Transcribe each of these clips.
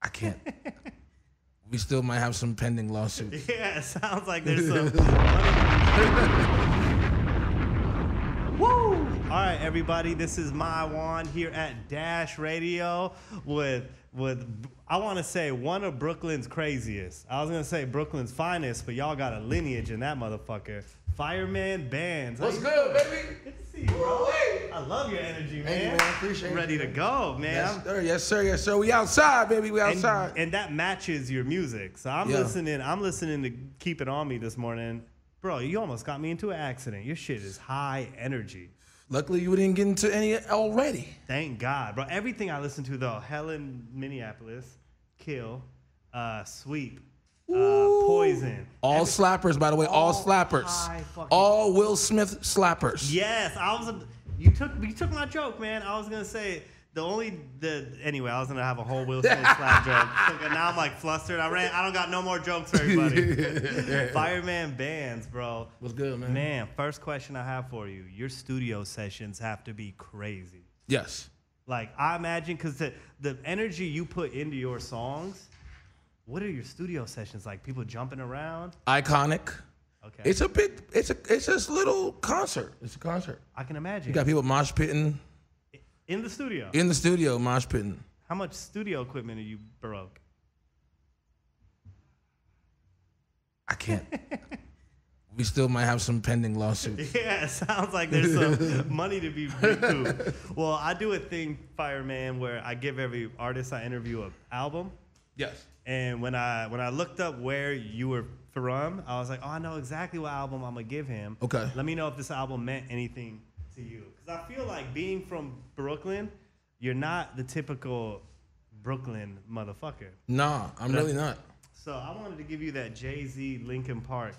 I can't. We still might have some pending lawsuits. Yeah, it sounds like there's some. Woo! All right, everybody, this is My Juan here at Dash Radio with I want to say one of Brooklyn's craziest. I was gonna say Brooklyn's finest, but y'all got a lineage in that motherfucker. Fireman Band. What's good, baby? Good to see you, bro. I love your energy, man. Thank you, man. Appreciate it. Ready to go, man. Yes, sir. Yes, sir. Yes, sir. We outside, baby. We outside. And that matches your music. So I'm listening. I'm listening to Keep It On Me this morning. Bro, you almost got me into an accident. Your shit is high energy. Luckily, you didn't get into any already. Thank God, bro. Everything I listen to, though, Helen, Minneapolis, Kill, Sweep, Poison. All slappers, by the way. All slappers. All Will Smith slappers. Yes, you took my joke, man. I was gonna say anyway, I was gonna have a whole Will Smith slap joke. And now I'm like flustered. I don't got no more jokes for everybody. Fireman Bands, bro. What's good, man? Man, first question I have for you. Your studio sessions have to be crazy. Yes. Like, I imagine, because the energy you put into your songs, what are your studio sessions like? People jumping around? Iconic. Okay. It's just a little concert. It's a concert. I can imagine. You got people mosh pitting. In the studio? In the studio, mosh pitting. How much studio equipment are you broke? I can't. We still might have some pending lawsuits. Yeah, it sounds like there's some money to be recouped. Well, I do a thing, Fireman, where I give every artist I interview an album. Yes. And when I looked up where you were from, I was like, oh, I know exactly what album I'm going to give him. Okay. Let me know if this album meant anything to you. Because I feel like being from Brooklyn, you're not the typical Brooklyn motherfucker. Nah, I'm really not. So I wanted to give you that Jay-Z Linkin Park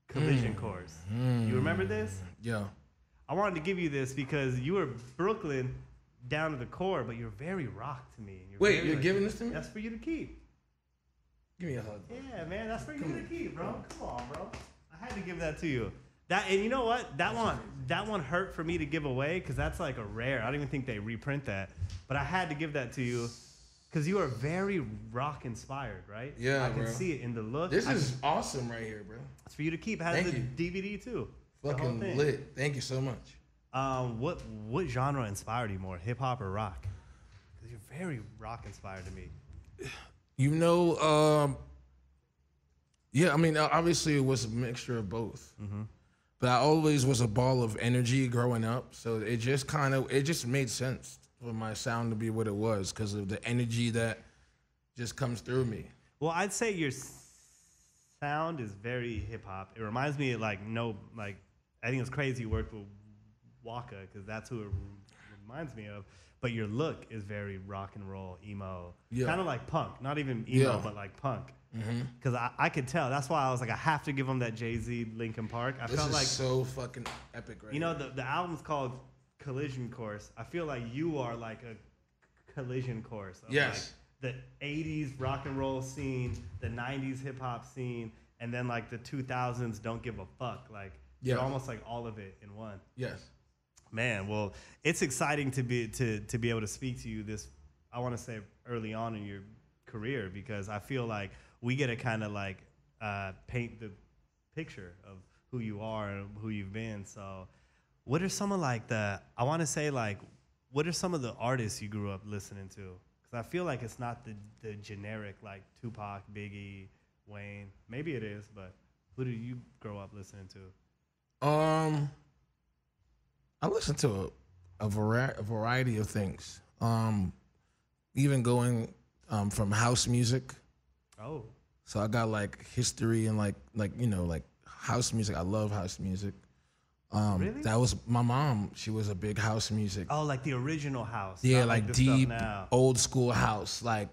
Collision course. You remember this? Yeah. I wanted to give you this because you were Brooklyn down to the core, but you're very rock to me. Wait, you're giving this to me? That's for you to keep. Give me a hug. Yeah, man, that's for you to keep, bro. Come on, bro. I had to give that to you. And you know what? That one hurt for me to give away because that's like a rare. I don't even think they reprint that. But I had to give that to you because you are very rock inspired, right? Yeah, I can bro. see it in the look. This is awesome right here, bro. It's for you to keep. It has the DVD too. Fucking lit. Thank you so much. What genre inspired you more, hip hop or rock? Because you're very rock inspired to me. You know, yeah. I mean, obviously it was a mixture of both. Mm-hmm. But I always was a ball of energy growing up, so it just made sense for my sound to be what it was because of the energy that just comes through me. Well, I'd say your sound is very hip hop. It reminds me of I think it's crazy you worked with Waka because that's who it reminds me of. But your look is very rock and roll, emo, kind of like punk. Not even emo, but like punk. Because I could tell. That's why I was like, I have to give him that Jay-Z Linkin Park. I felt like so fucking epic, right? You know, the album's called Collision Course. I feel like you are like a collision course. Of yes. Like the 80s rock and roll scene, the 90s hip hop scene, and then like the 2000s don't give a fuck. Like you're almost like all of it in one. Yes. Man, well, it's exciting to be able to speak to you this, I want to say early on in your career, because I feel like we get to kind of like paint the picture of who you are and who you've been. So what are some of like what are some of the artists you grew up listening to? Because I feel like it's not the generic like Tupac, Biggie, Wayne. Maybe it is, but who did you grow up listening to? I listen to a variety of things. Even going from house music. Oh. So I got like history and like house music. I love house music. Really? That was my mom. She was a big house music. Oh, like the original house. Yeah, like deep old school house, like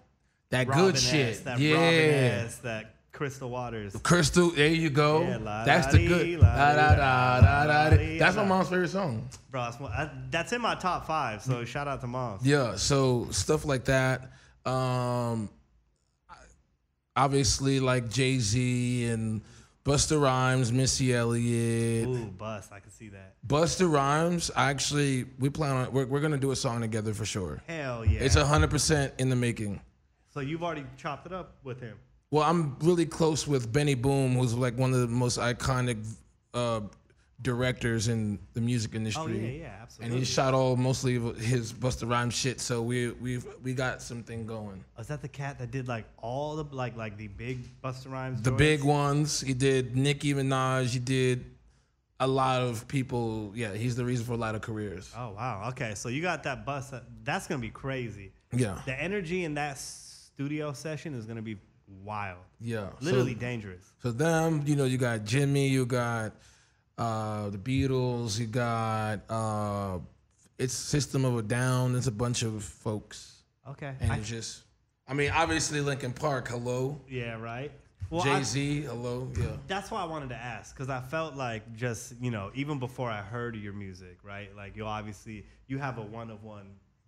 that Robin good shit. That yeah, Robin S, that Crystal Waters. Crystal, there you go. Yeah, that's the good. That's my mom's favorite song. Bro, that's in my top 5. So shout out to Moms. Yeah, so stuff like that. Obviously, like Jay-Z and Busta Rhymes, Missy Elliott. Ooh, Bust, I can see that. Busta Rhymes, actually, we're gonna do a song together for sure. Hell yeah. It's 100% in the making. So you've already chopped it up with him. Well, I'm really close with Benny Boom, who's like one of the most iconic directors in the music industry. Oh yeah, absolutely. And he shot mostly of his Busta Rhymes shit, so we got something going. Oh, is that the cat that did like all the like the big Busta Rhymes? The big ones. He did Nicki Minaj. He did a lot of people. Yeah, he's the reason for a lot of careers. Oh wow. Okay, so you got that bus. That's gonna be crazy. Yeah. The energy in that studio session is gonna be wild. Yeah. Literally dangerous. So them, you got Jimmy, you got the Beatles, you got it's System of a Down. It's a bunch of folks. Okay. And it's just, obviously Linkin Park, hello. Yeah, right. Well, Jay-Z, hello. Yeah. That's why I wanted to ask, because I felt like just, even before I heard your music, right? Like you have a one-of-one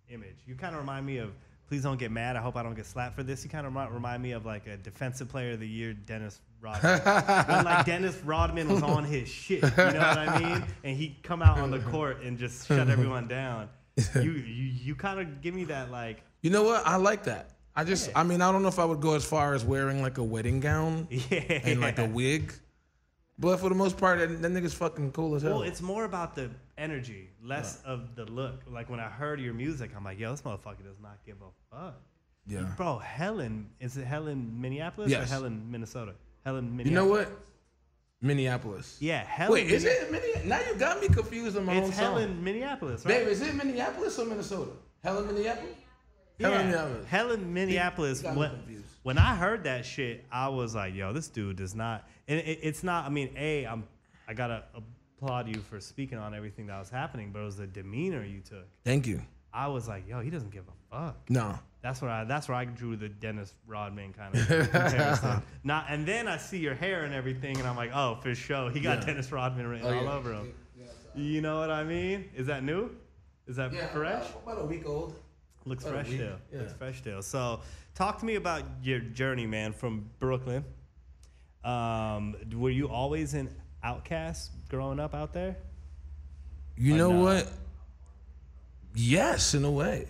image. You kind of remind me of, please don't get mad, I hope I don't get slapped for this. You kind of remind me of like a defensive player of the year, Dennis Rodman. When like Dennis Rodman was on his shit, you know what I mean? And he'd come out on the court and just shut everyone down. You kind of give me that like. You know what? I like that. I don't know if I would go as far as wearing like a wedding gown and like a wig. But for the most part, that nigga's fucking cool as hell. Well, it's more about the energy, less of the look. Like when I heard your music, I'm like, yo, this motherfucker does not give a fuck. Yeah. Bro, Helen, is it Helen, Minneapolis or Helen, Minnesota? Helen, Minneapolis. You know what? Minneapolis. Yeah, Helen. Wait, is it Minneapolis? Now you got me confused on my own song. It's Helen, Minneapolis, right? Babe, is it Minneapolis or Minnesota? Helen, Minneapolis? Yeah, Helen, Minneapolis. Helen, Minneapolis. When I heard that shit, I was like, yo, this dude does not. And it's not, I got to applaud you for speaking on everything that was happening, but it was the demeanor you took. Thank you. I was like, yo, he doesn't give a fuck. No. That's where I drew the Dennis Rodman kind of comparison. And then I see your hair and everything, and I'm like, oh, for sure, he got Dennis Rodman written all over him. You know what I mean? Is that new? Is that fresh? About a week old. Looks fresh still. Yeah. Looks fresh still. So, talk to me about your journey, man, from Brooklyn. Were you always an outcast growing up out there? You know what? Yes, in a way.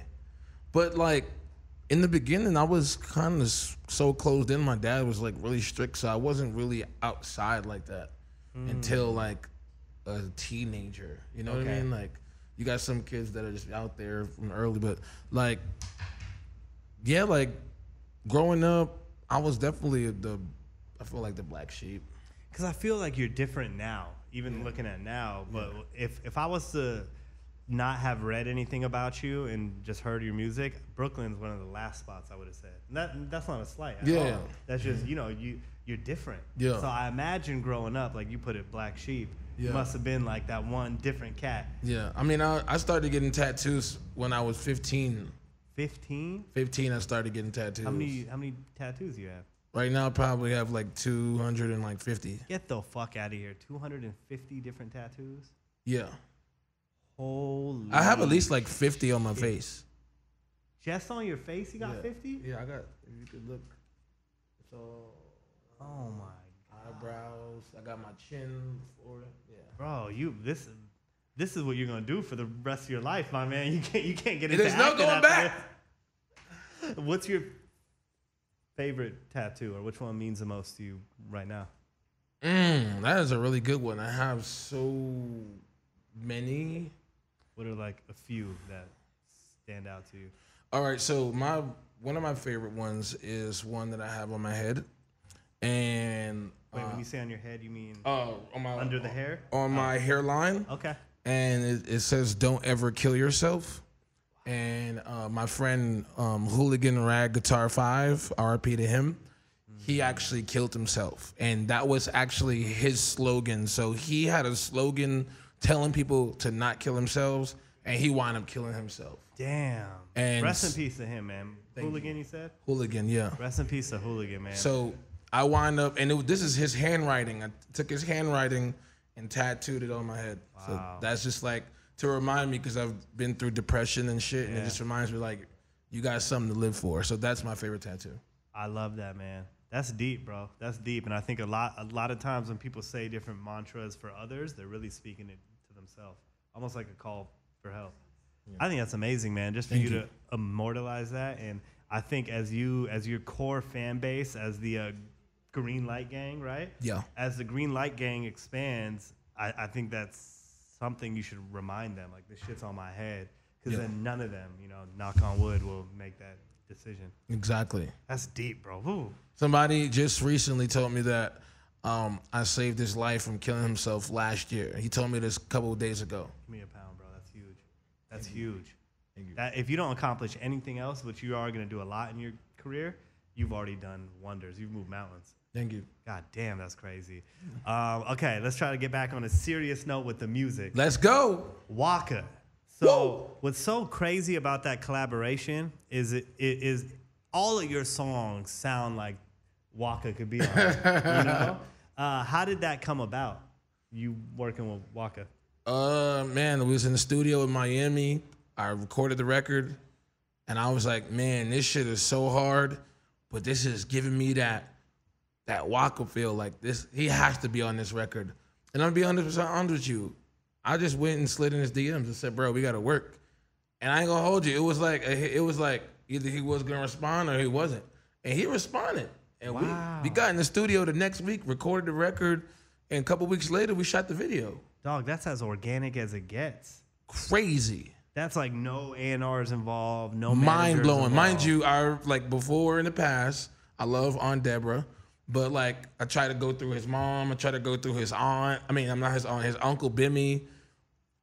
But like in the beginning, I was kind of so closed in. My dad was like really strict, so I wasn't really outside like that until like a teenager. You know what I mean? Like you got some kids that are just out there from early, but like, yeah, like growing up, I was definitely I feel like the black sheep. Because I feel like you're different now, even looking at now. But if I was to not have read anything about you and just heard your music, Brooklyn's one of the last spots I would have said. And that's not a slight at all. That's just, you're different. Yeah. So I imagine growing up, like you put it, black sheep, you must have been like that one different cat. Yeah. I started getting tattoos when I was 15. 15? 15, I started getting tattoos. How many tattoos do you have? Right now, I probably have like 250. Get the fuck out of here. 250 different tattoos? Yeah. Holy. I have at least like 50 on my face. Just on your face, you got 50? Yeah, I got. If you could look, it's all. Oh my God. Eyebrows. I got my chin, forehead. Yeah. Bro, this is what you're gonna do for the rest of your life, my man. You can't get into. There's no going back. What's your favorite tattoo, or which one means the most to you right now? That is a really good one. I have so many. What are like a few that stand out to you? All right, so one of my favorite ones is one that I have on my head, and wait, when you say on your head, you mean on my under the hair, on my hairline. Okay. And it says, "Don't ever kill yourself." And my friend Hooligan Rag Guitar 5, RIP to him, he actually killed himself, and that was actually his slogan. So he had a slogan telling people to not kill themselves, and he wound up killing himself. Damn. And rest in peace to him, man. Hooligan, you said? Hooligan, yeah. Rest in peace to Hooligan, man. So I wind up, and this is his handwriting. I took his handwriting and tattooed it on my head. Wow. So that's just like to remind me, because I've been through depression and shit, and it just reminds me like you got something to live for. So that's my favorite tattoo. I love that, man. That's deep, bro. That's deep. And I think a lot of times when people say different mantras for others, they're really speaking it to themselves, almost like a call for help. Yeah. I think that's amazing, man. Just for you to immortalize that. And I think as your core fan base, as the Green Light Gang, right? Yeah. As the Green Light Gang expands, I think that's something you should remind them. Like, this shit's on my head. Because then none of them, knock on wood, will make that decision. Exactly. That's deep, bro. Woo. Somebody just recently told me that I saved his life from killing himself last year. He told me this a couple of days ago. Give me a pound, bro. That's huge. That's huge. That, if you don't accomplish anything else, which you are going to do a lot in your career, you've already done wonders. You've moved mountains. Thank you. God damn, that's crazy. Okay, let's try to get back on a serious note with the music. Let's go. Waka. So what's so crazy about that collaboration is all of your songs sound like Waka could be on. How did that come about? You working with Waka? Man, we was in the studio in Miami. I recorded the record, and I was like, man, this shit is so hard, but this is giving me that Waka feel. Like, this, he has to be on this record. And I'm gonna be 100% honest with you. I just went and slid in his DMs and said, bro, we gotta work. And I ain't gonna hold you. It was like either he was gonna respond or he wasn't. And he responded. And we got in the studio the next week, recorded the record, and a couple weeks later we shot the video. Dog, that's as organic as it gets. Crazy. That's like no A&Rs involved, no mind blowing. involved. Mind you, before in the past, I love Aunt Deborah, but like I try to go through his mom, I try to go through his aunt. I mean, I'm not his aunt, his uncle Bimmy,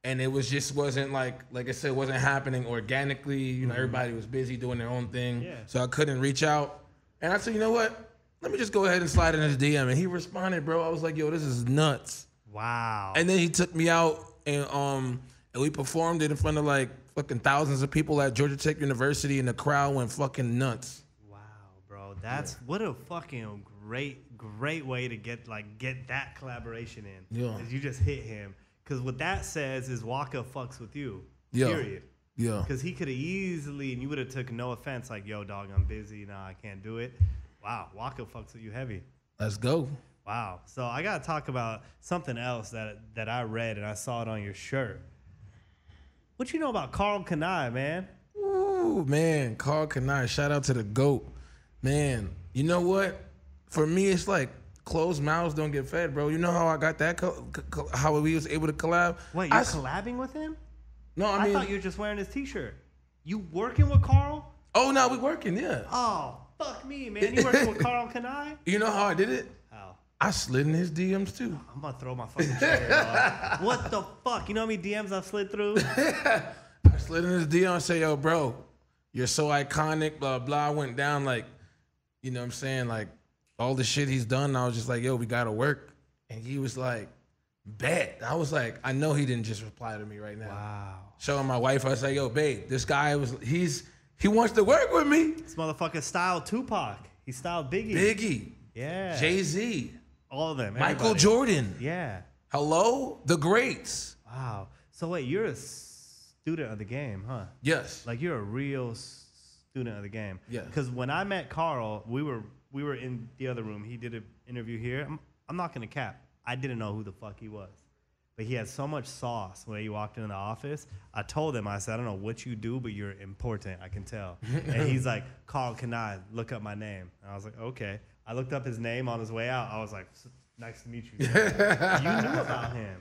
and it wasn't like I said, wasn't happening organically. You know, everybody was busy doing their own thing, so I couldn't reach out. And I said, you know what? Let me just go ahead and slide in his DM, and he responded, bro. I was like, yo, this is nuts. Wow. And then he took me out and we performed it in front of like fucking thousands of people at Georgia Tech University, and the crowd went fucking nuts. Wow, bro. That's what a fucking great way to get that collaboration in. Yeah. Is you just hit him. Because what that says is Waka fucks with you. Yeah. Period. Yeah. Because he could have easily, and you would have took no offense, like, yo, dog, I'm busy. Nah, I can't do it. Wow, Waka fucks with you heavy. Let's go. Wow. So I got to talk about something else that I read, and I saw it on your shirt. What you know about Carl Kanai, man? Ooh, man, Carl Kanai. Shout out to the GOAT. Man, you know what? For me, it's like closed mouths don't get fed, bro. You know how I got that, how we was able to collab? Wait, you're collabing with him? No, I mean, thought you were just wearing his T-shirt. You working with Carl? Oh, no, we working, yeah. Oh, fuck me, man. You working with Carl Kanai? You know how I did it? How? I slid in his DMs too. I'm about to throw my fucking chair, dog. What the fuck? You know how many DMs I've slid through? I slid in his DM and say, yo, bro, you're so iconic, blah, blah. I went down like, you know what I'm saying? Like all the shit he's done. I was just like, yo, we got to work. And he was like, bet. I was like, I know he didn't just reply to me right now. Wow. Showing my wife, I was like, yo, babe, this guy he wants to work with me. This motherfucker styled Tupac. He styled Biggie. Biggie. Yeah. Jay-Z. All of them. Michael everybody. Jordan. Yeah. Hello? The greats. Wow. So wait, you're a student of the game, huh? Yes. Like you're a real student of the game. Yeah. Because when I met Carl, we were in the other room. He did an interview here. I'm not gonna cap. I didn't know who the fuck he was, but he had so much sauce when he walked into the office. I told him, I said, I don't know what you do, but you're important. I can tell. And he's like, Carl, can I look up my name? And I was like, okay. I looked up his name on his way out. I was like, nice to meet you. You knew about him.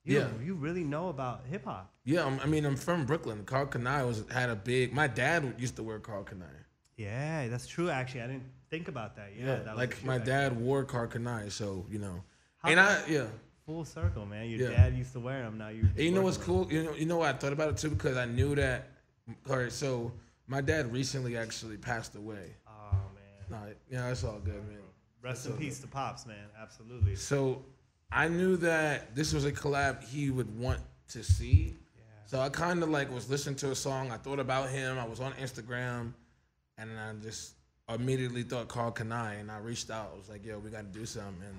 You really know about hip hop. Yeah, I mean, I'm from Brooklyn. Carl Kanai had a big. My dad used to wear Carl Kanai. Yeah, that's true. Actually, I didn't think about that. Yeah, that like my dad wore Carl Kanai, so you know. Full circle, man. Your dad used to wear them. Now you know what's cool? You know what I thought about it too, because I knew that. All right, so my dad recently actually passed away. Oh man. Nah, yeah, that's all good, man. Rest in peace to Pops, man. Absolutely. So I knew that this was a collab he would want to see. Yeah. So I kind of like was listening to a song. I thought about him. I was on Instagram, and I just immediately thought Carl Kanai, and I reached out. I was like, yo, we got to do something. And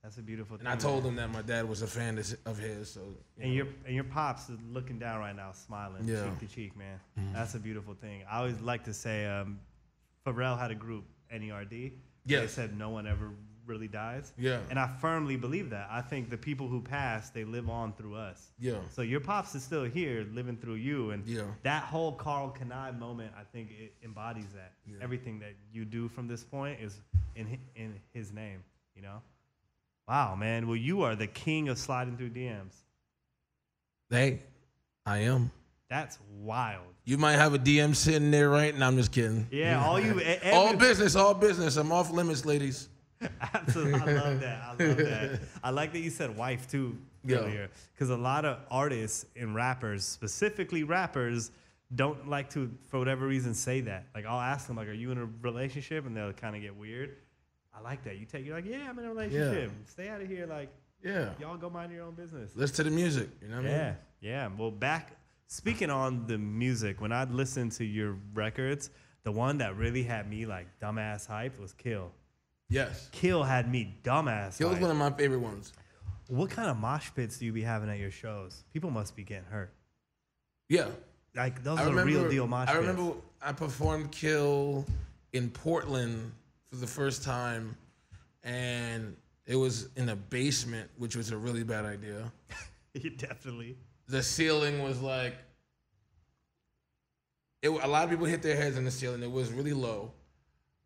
that's a beautiful thing. And I told him that my dad was a fan of his. So your Pops is looking down right now, smiling, cheek to cheek, man. Mm-hmm. That's a beautiful thing. I always like to say, Pharrell had a group, NERD. Yes. They said no one ever really dies. Yeah. And I firmly believe that. I think the people who pass, they live on through us. Yeah. So your pops is still here, living through you, and that whole Carl Kanai moment, I think it embodies that. Yeah. Everything that you do from this point is in his name. You know. Wow, man. Well, you are the king of sliding through DMs. Hey, I am. That's wild. You might have a DM sitting there, right? And I'm just kidding. Yeah, all business, all business. I'm off limits, ladies. Absolutely, I love that. I love that. I like that you said wife too earlier, because a lot of artists and rappers, specifically rappers, don't like to, for whatever reason, say that. Like I'll ask them, like, "Are you in a relationship?" And they'll kind of get weird. I like that. You're like, "Yeah, I'm in a relationship. Yeah. Stay out of here." Like, y'all go mind your own business. Listen to the music. You know what I mean? Yeah. Well, speaking on the music, when I'd listen to your records, the one that really had me like dumbass hyped was Kill. Yes. Kill had me dumbass. Kill was one of my favorite ones. What kind of mosh pits do you be having at your shows? People must be getting hurt. Yeah. Like those are real deal mosh pits. I remember I performed Kill in Portland for the first time, and it was in a basement, which was a really bad idea. Definitely. The ceiling was like, a lot of people hit their heads in the ceiling. It was really low.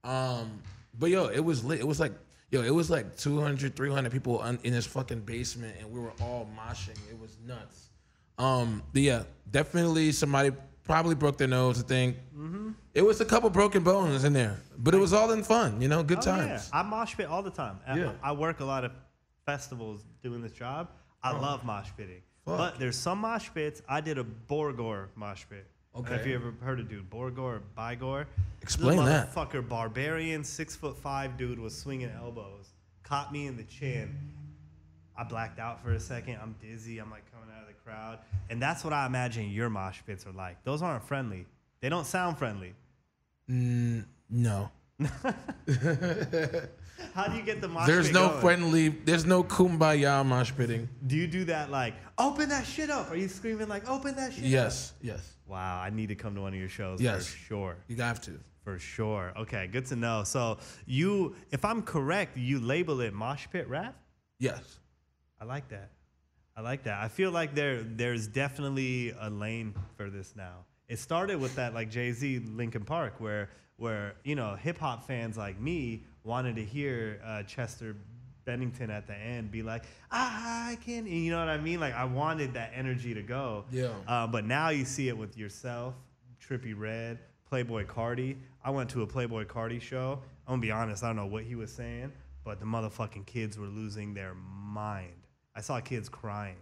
But it was lit. It was like 200, 300 people in this fucking basement, and we were all moshing. It was nuts. But yeah, definitely somebody probably broke their nose, I think. Mm-hmm. It was a couple broken bones in there, but it was all in fun, good times. Yeah. I mosh pit all the time. I work a lot of festivals doing this job. I love mosh pitting. But there's some mosh pits. I did a Borgore mosh pit. Okay. Have you ever heard of dude Borgore or Bygore? Explain that. Motherfucker, barbarian, 6'5" dude was swinging elbows. Caught me in the chin. I blacked out for a second. I'm dizzy. I'm like coming out of the crowd. And that's what I imagine your mosh pits are like. Those aren't friendly. They don't sound friendly. No. How do you get the mosh There's pit no going? friendly, there's no kumbaya mosh pitting. Do you do that like, open that shit up? Are you screaming like, open that shit up? Yes. Wow, I need to come to one of your shows for sure. You have to. For sure. Okay, good to know. So you, if I'm correct, you label it mosh pit rap? Yes. I like that. I feel like there's definitely a lane for this now. It started with that like Jay-Z Linkin Park where hip hop fans like me wanted to hear Chester Bennington at the end be like, I can, you know what I mean? Like I wanted that energy to go. Yeah. But now you see it with yourself, Trippie Redd, Playboy Cardi. I went to a Playboy Cardi show. I'm gonna be honest, I don't know what he was saying, but the motherfucking kids were losing their mind. I saw kids crying.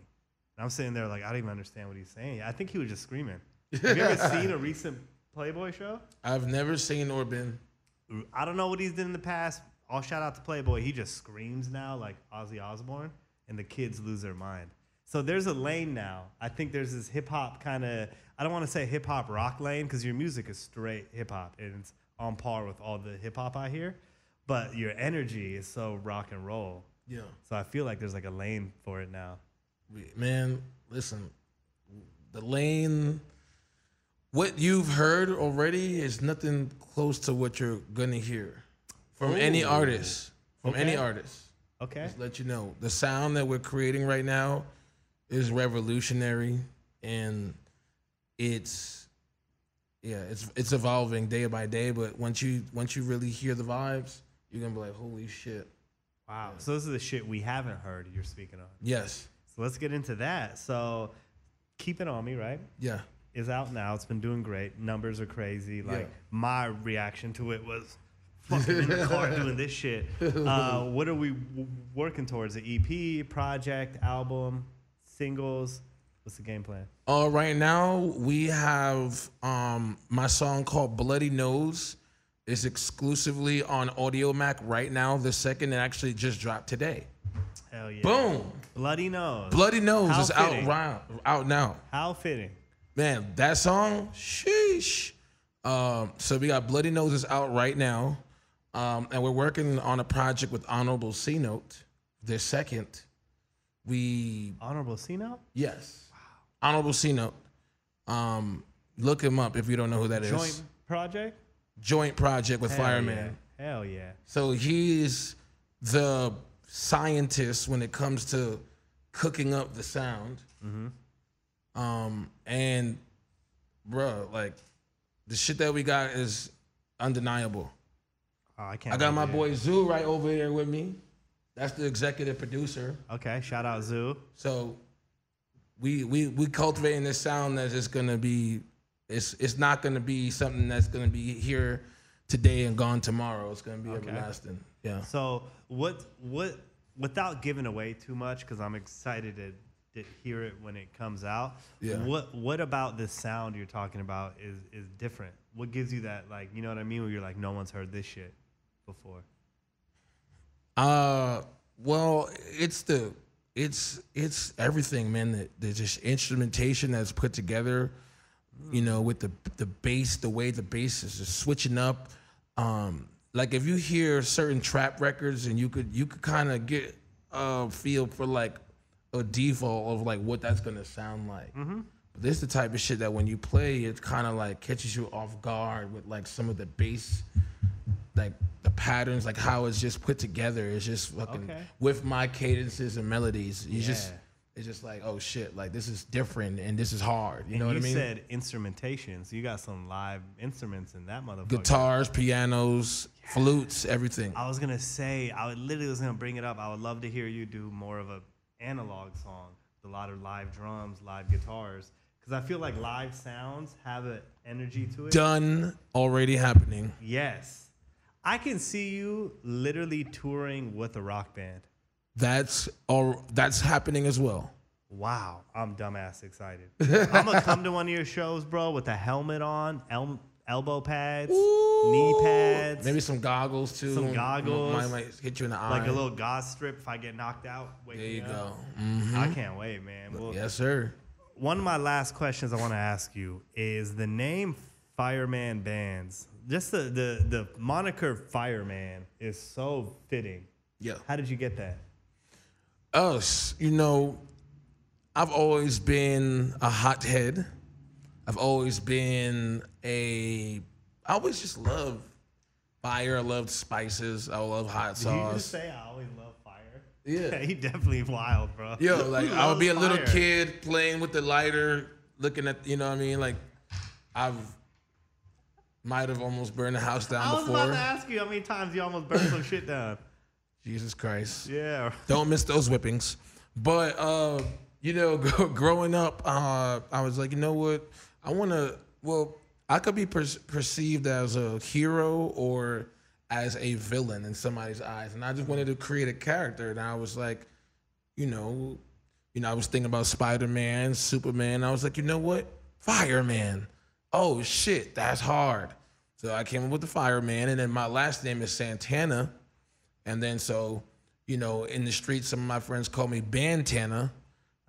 And I'm sitting there like, I don't even understand what he's saying. I think he was just screaming. Have you ever seen a recent Playboy show? I've never seen or been. I don't know what he's did in the past. I'll shout out to Playboy. He just screams now like Ozzy Osbourne, and the kids lose their mind. So there's a lane now. I think there's this hip-hop kind of, I don't want to say hip-hop rock lane because your music is straight hip-hop, and it's on par with all the hip-hop I hear. But your energy is so rock and roll. Yeah. So I feel like there's like a lane for it now. Man, listen, the lane... What you've heard already is nothing close to what you're gonna hear from any artist. Any artist. Okay. Just let you know, the sound that we're creating right now is revolutionary, and it's evolving day by day. But once you really hear the vibes, you're gonna be like, holy shit. Wow. Yeah. So this is the shit we haven't heard you're speaking on. Yes. So let's get into that. So Keep It On Me, right? Yeah. Is out now. It's been doing great. Numbers are crazy. Like my reaction to it was fucking in the car doing this shit. What are we working towards? An EP, project, album, singles? What's the game plan? Right now we have my song called Bloody Nose is exclusively on Audio Mac right now. The second it actually just dropped today. Hell yeah. Boom. Bloody Nose. Bloody Nose How is fitting. out now. How fitting. Man, that song, sheesh. So we got Bloody Nose is out right now. And we're working on a project with Honorable C Note. Their second. Honorable C Note? Yes. Wow. Honorable C Note. Look him up if you don't know who that is. Joint project? Joint project with Fireman. Yeah. Hell yeah. So he's the scientist when it comes to cooking up the sound. And bro, like the shit that we got is undeniable. Oh, I can't. I got my boy Zoo right over here with me. That's the executive producer. Okay, shout out Zoo. So we cultivating this sound that's just gonna be. It's not gonna be something that's gonna be here today and gone tomorrow. It's gonna be everlasting. Yeah. So what without giving away too much, because I'm excited to hear it when it comes out. Yeah. What about this sound you're talking about is different? What gives you that, like, you know what I mean, where you're like, no one's heard this shit before? Well, it's everything, man. There's just instrumentation that's put together, you know, with the bass, the way the bass is just switching up. Like if you hear certain trap records, and you could kind of get a feel for like a default of like what that's gonna sound like. But this is the type of shit that when you play, it kind of like catches you off guard with like some of the bass, like the patterns, like how it's just put together. It's just fucking with my cadences and melodies. It's just like, oh shit, like this is different and this is hard. You know what I mean? You said instrumentation, so you got some live instruments in that motherfucker. Guitars, pianos, flutes, everything. I was gonna say, I literally was gonna bring it up. I would love to hear you do more of a analog song, a lot of live drums, live guitars, because I feel like live sounds have an energy to it. Done, already happening. Yes, I can see you literally touring with a rock band. That's happening as well. Wow, I'm dumbass excited. I'm gonna come to one of your shows, bro, with a helmet on, elbow pads, knee pads, maybe some goggles too. Some goggles. Might hit you in the eye. Like a little gauze strip if I get knocked out. There you go. I can't wait, man. Well, yes, sir. One of my last questions I want to ask you is the name Fireman Bands. Just the moniker Fireman is so fitting. Yeah. How did you get that? Us, you know, I've always been a hothead. I've always been I always just love fire. I love spices. I love hot sauce. Did you just say I always love fire? Yeah. He definitely wild, bro. Yo, like I would be a little kid playing with the lighter, looking at, you know what I mean? Like might have almost burned the house down before. I was about to ask you how many times you almost burned some shit down. Jesus Christ. Yeah. Don't miss those whippings. But, you know, growing up, I was like, you know what? I could be perceived as a hero or as a villain in somebody's eyes. And I just wanted to create a character. And I was like, you know, I was thinking about Spider-Man, Superman. I was like, you know what? Fireman. Oh, shit, that's hard. So I came up with the Fireman. And then my last name is Santana. And then so, you know, in the streets, some of my friends call me Bandana.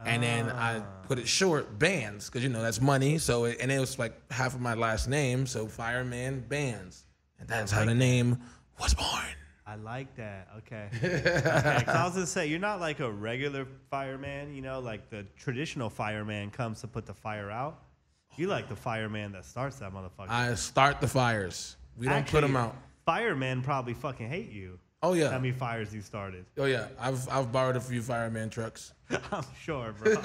And then I put it short, Bands, because, you know, that's money. So, and it was like half of my last name. So Fireman Bands. And that's how the name was born. I like that. Okay. Okay. 'Cause I was going to say, you're not like a regular fireman, you know, like the traditional fireman comes to put the fire out. You like the fireman that starts that motherfucker. I start the fires. We don't put them out. Firemen probably fucking hate you. Oh, yeah. How many fires you started? Oh, yeah. I've borrowed a few fireman trucks. I'm sure, bro.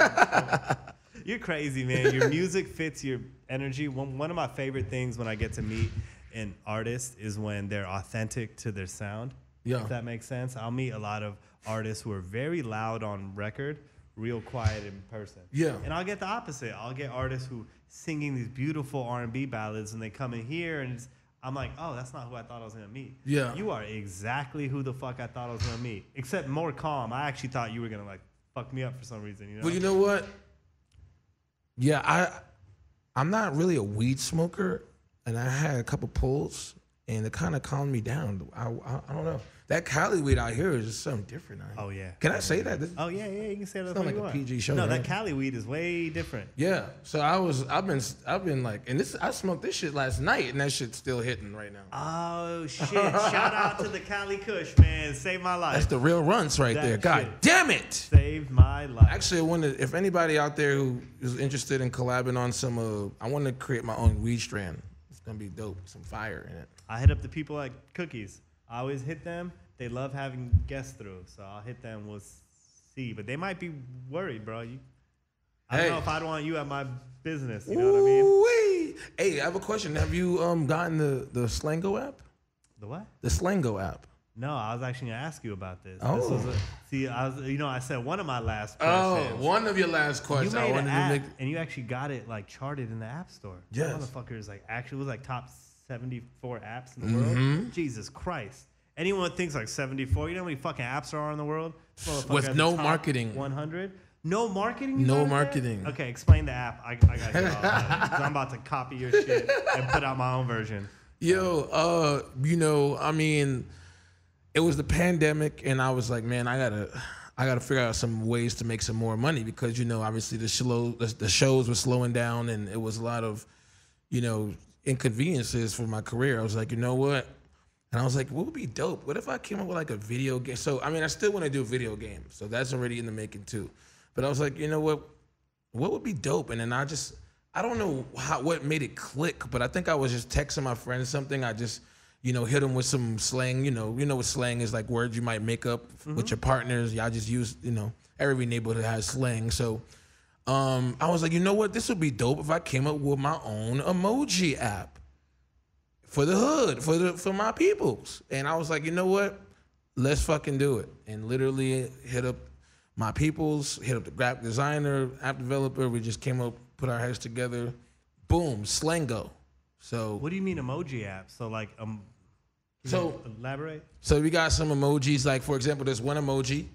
You're crazy, man. Your music fits your energy. One of my favorite things when I get to meet an artist is when they're authentic to their sound. Yeah. If that makes sense. I'll meet a lot of artists who are very loud on record, real quiet in person. Yeah. And I'll get the opposite. I'll get artists who singing these beautiful R&B ballads, and they come in here and I'm like, oh, that's not who I thought I was going to meet. Yeah. You are exactly who the fuck I thought I was going to meet, except more calm. I actually thought you were going to, like, fuck me up for some reason, you know? Well, you know what? Yeah, I'm not really a weed smoker, and I had a couple pulls, and it kind of calmed me down. I don't know. That Cali weed out here is just something different. Oh, yeah. Can I say that? Oh, yeah, you can say that. It's not like a PG show. No, right? that Cali weed is way different. Yeah. So I've been like, and I smoked this shit last night, and that shit's still hitting right now. Oh, shit. Shout out to the Cali Kush, man. Saved my life. That's the real runts right there. God damn it. Saved my life. Actually, I wanted, if anybody out there who is interested in collabing on some, I want to create my own weed strand. It's going to be dope. Some fire in it. I hit up the people at Cookies. I always hit them, They love having guests through, so I'll hit them. We'll see, but they might be worried, bro. I don't know if I'd want you at my business. You know what I mean? Ooh-wee. Hey, I have a question. Have you gotten the Slango app? The what? The Slango app. No, I was actually gonna ask you about this. Oh. I said one of my last Oh, questions. one of your last questions. You made an app, and you actually got it like charted in the App Store. Yes. That motherfucker is like actually was like top 74 apps in the world. Jesus Christ. Anyone thinks like 74. You know how many fucking apps there are in the world? With no marketing. 100. No marketing? No marketing. Okay, explain the app. I got you all. 'Cause I'm about to copy your shit and put out my own version. Yo, I mean, it was the pandemic, and I was like, man, I gotta figure out some ways to make some more money because obviously the shows were slowing down, and it was a lot of inconveniences for my career. I was like, you know what? And I was like, what would be dope? What if I came up with like a video game? So I mean, I still want to do video games, so that's already in the making too. But I was like, you know what would be dope? And then I don't know what made it click, but I think I was just texting my friends something. I just, hit them with some slang. You know what slang is, like words you might make up with your partners. Y'all just use, every neighborhood has slang. So I was like, you know what? This would be dope if I came up with my own emoji app for the hood, for my peoples. And I was like, you know what? Let's fucking do it. And literally hit up my peoples, hit up the graphic designer, app developer. We just came up, put our heads together. Boom, Slango. So what do you mean emoji app? So like elaborate? So we got some emojis, like for example, there's one emoji.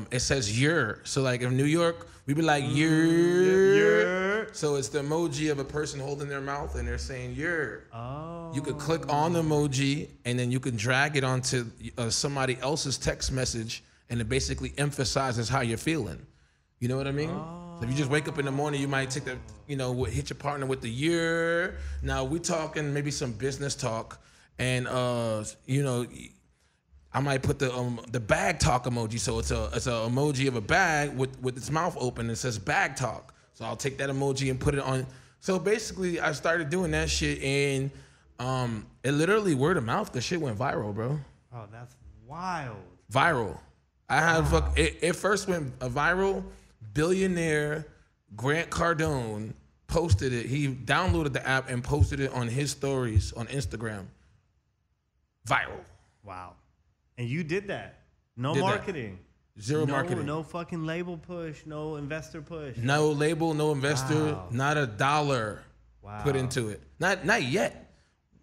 It says "yer." So like in New York, we be like "yer." So it's the emoji of a person holding their mouth and they're saying "yer." Oh. You could click on the emoji and then you can drag it onto somebody else's text message, and it basically emphasizes how you're feeling. You know what I mean? Oh. So if you just wake up in the morning, you might take hit your partner with the "yer." Now we talking maybe some business talk, and I might put the bag talk emoji. So it's a emoji of a bag with its mouth open. It says bag talk. So I'll take that emoji and put it on. So basically, I started doing that shit, and it literally word of mouth. The shit went viral, bro. Oh, that's wild. Viral. I had it first went viral. Billionaire Grant Cardone posted it. He downloaded the app and posted it on his stories on Instagram. Viral. Wow. And you did that. No Did that. Marketing. Zero marketing. No fucking label push. No investor push. No label, no investor, Wow. not a dollar put into it. Not yet.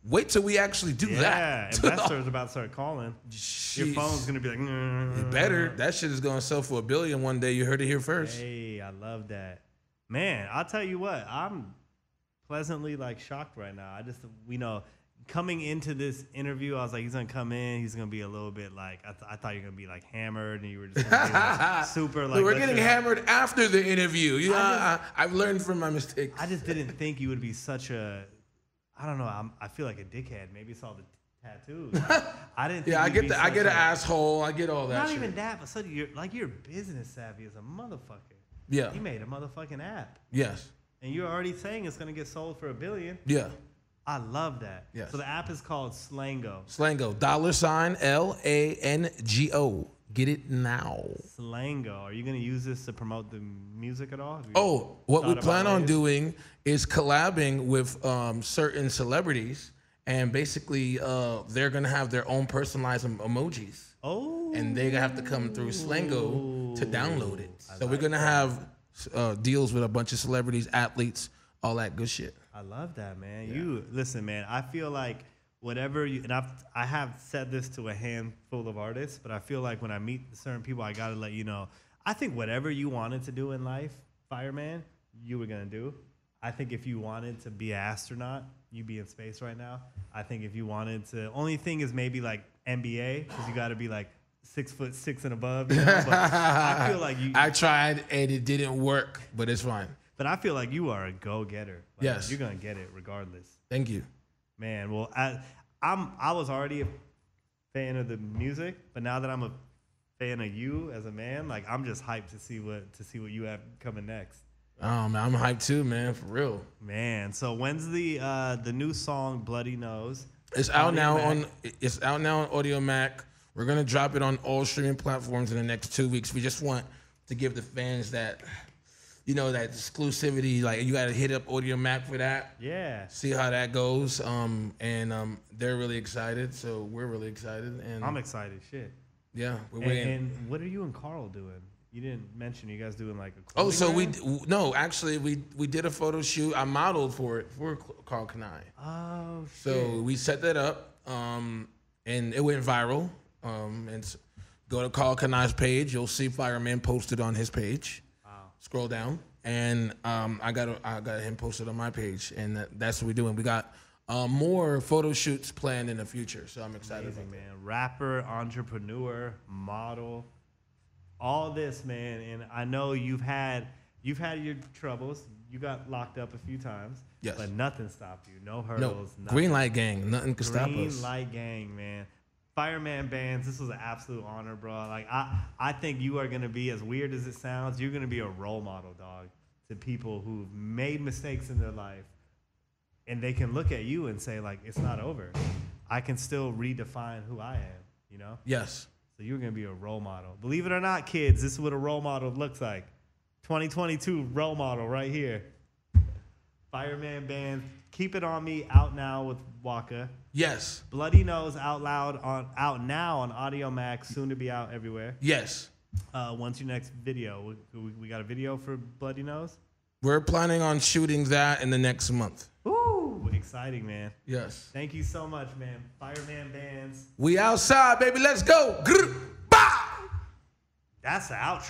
Wait till we actually do that. Yeah, investors about to start calling. Your Jeez. phone's gonna be like, It better. That shit is gonna sell for $1 billion one day. You heard it here first. Hey, I love that. Man, I'll tell you what, I'm pleasantly like shocked right now. I just, coming into this interview, I was like, he's gonna come in, he's gonna be a little bit like, I thought you were gonna be like hammered, and you were just gonna be like super like. We're getting hammered after the interview. I've learned from my mistakes. I just didn't think you would be such a, I don't know. I feel like a dickhead. Maybe it's all the tattoos. I didn't. Think I get an asshole. I get all that. Not shit. even that, but you're business savvy as a motherfucker. Yeah. You made a motherfucking app. Yes. And you're already saying it's gonna get sold for $1 billion. Yeah. I love that. Yes. So the app is called Slango. Slango. $LANGO. Get it now. Slango. Are you gonna use this to promote the music at all? What we plan on doing is collabing with certain celebrities, and basically they're gonna have their own personalized emojis. Oh. And they have to come through Slango to download it. So we're gonna have deals with a bunch of celebrities, athletes, all that good shit. I love that, man. Yeah. You listen, man. I feel like whatever you, and I have said this to a handful of artists, but I feel like when I meet certain people, I gotta let you know. I think whatever you wanted to do in life, Fireman, you were gonna do. I think if you wanted to be an astronaut, you'd be in space right now. I think if you wanted to, only thing is maybe like NBA, because you gotta be like 6'6" and above. But I feel like you. I tried and it didn't work, but it's fine. But I feel like you are a go-getter. Like, Yes. You're gonna get it regardless. Thank you. Man, well, I was already a fan of the music, but now that I'm a fan of you as a man, like I'm just hyped to see what you have coming next. Oh man, I'm hyped too, man, for real. Man, so when's the new song Bloody Nose? It's out now on Audio Mac. We're gonna drop it on all streaming platforms in the next 2 weeks. We just want to give the fans that, you know, that exclusivity. Like, you gotta hit up Audio Mac for that. Yeah. See how that goes. They're really excited, so we're really excited. And I'm excited. Shit. Yeah, we're waiting. And what are you and Carl doing? You didn't mention you guys doing like a. Oh, so brand? actually we did a photo shoot. I modeled for it for Carl Kanai. Oh shit. So we set that up, and it went viral. Go to Carl Kanai's page. You'll see Fireman posted on his page. Wow. Scroll down, and I got him posted on my page, and that's what we're doing. We got more photo shoots planned in the future, so I'm excited. Amazing, man. Rapper, entrepreneur, model. All this, man, and I know you've had your troubles. You got locked up a few times, yes, but nothing stopped you. No hurdles. No. Green light gang. Nothing can stop us. Green light gang, man. Fireman Bands. This was an absolute honor, bro. Like I think you are gonna be, as weird as it sounds, you're gonna be a role model, dog, to people who've made mistakes in their life, and they can look at you and say, like, it's not over. I can still redefine who I am. You know? Yes. So you're going to be a role model. Believe it or not, kids, this is what a role model looks like. 2022 role model right here. Fireman Band. Keep It On Me out now with Waka. Yes. Bloody Nose out now on Audio Max, soon to be out everywhere. Yes. When's your next video? We got a video for Bloody Nose? We're planning on shooting that in the next month. Ooh, exciting, man. Yes. Thank you so much, man. Fireman Bands. We outside, baby. Let's go. Grr, bah! That's the outro.